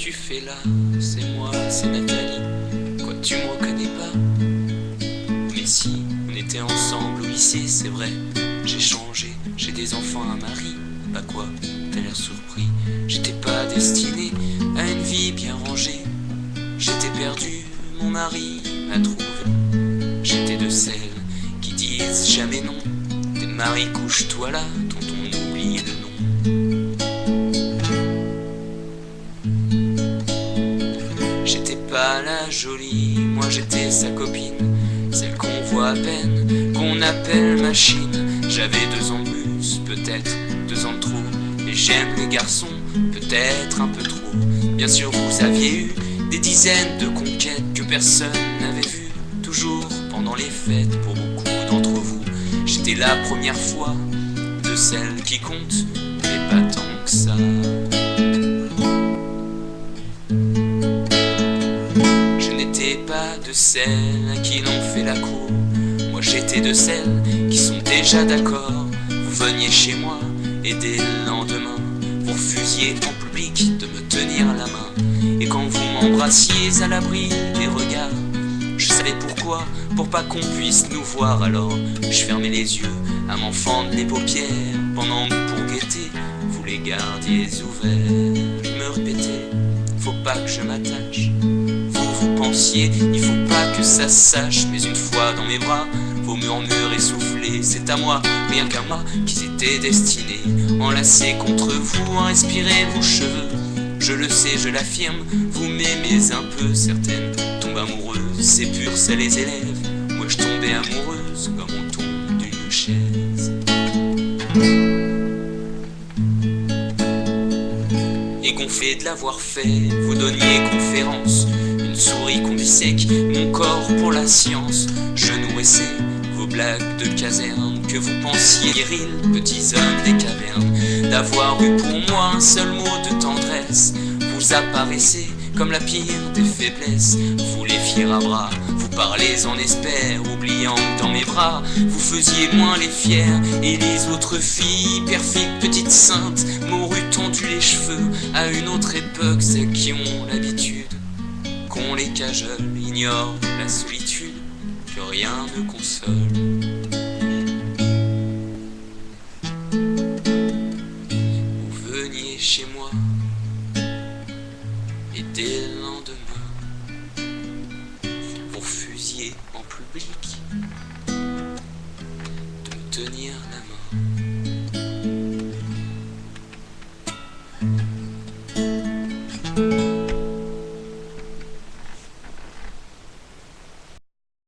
tu fais là? C'est moi, c'est Nathalie. Quoi, tu me reconnais pas? Mais si, on était ensemble au lycée, c'est vrai. J'ai changé, j'ai des enfants, un mari. Bah quoi, t'as l'air surpris. J'étais pas destiné à une vie bien rangée. J'étais perdu, mon mari m'a trouvé. J'étais de celles qui disent jamais non. Des maris, couche-toi là, dont on oublie le nom. J'étais pas la jolie, moi j'étais sa copine, celle qu'on voit à peine, qu'on appelle machine. J'avais 2 ans de plus, peut-être 2 ans de trop. Et j'aime les garçons, peut-être un peu trop. Bien sûr vous aviez eu des dizaines de conquêtes que personne n'avait vues. Toujours pendant les fêtes pour beaucoup d'entre vous. J'étais la première fois de celles qui comptent, mais pas tant que ça. Je n'étais pas de celles à qui l'on fait la cour. Moi j'étais de celles qui sont déjà d'accord. Vous veniez chez moi et dès le lendemain vous refusiez en public de me tenir la main. Et quand vous m'embrassiez à l'abri des regards, je savais pourquoi, pour pas qu'on puisse nous voir. Alors je fermais les yeux à m'en fendre les paupières, pendant que pour guetter vous les gardiez ouverts. Je me répétais, faut pas que je m'attache. Vous pensiez, il faut pas que ça se sache. Mais une fois dans mes bras, vos murmures essoufflés, c'est à moi, rien qu'à moi, qu'ils étaient destinés. Enlacés contre vous, à respirer vos cheveux. Je le sais, je l'affirme, vous m'aimez un peu. Certaines tombent amoureuses, c'est pur, c'est les élèves. Moi je tombais amoureuse comme on tombe d'une chaise. Et gonflé de l'avoir fait, vous donniez conférence. Une souris qu'on dissèque, mon corps pour la science. Je nourrissais vos blagues de caserne, que vous pensiez virils, petits hommes des cavernes. D'avoir eu pour moi un seul mot de tendresse, vous apparaissez comme la pire des faiblesses. Vous les fiers à bras, vous parlez en espère, oubliant que dans mes bras vous faisiez moins les fiers. Et les autres filles, perfides petites saintes, m'auraient tendu les cheveux à une autre époque. Celles qui ont l'habitude qu'on les cajole, ignorent la solitude, que rien ne console. Vous veniez chez moi et dès le lendemain vous refusiez en public de me tenir la main.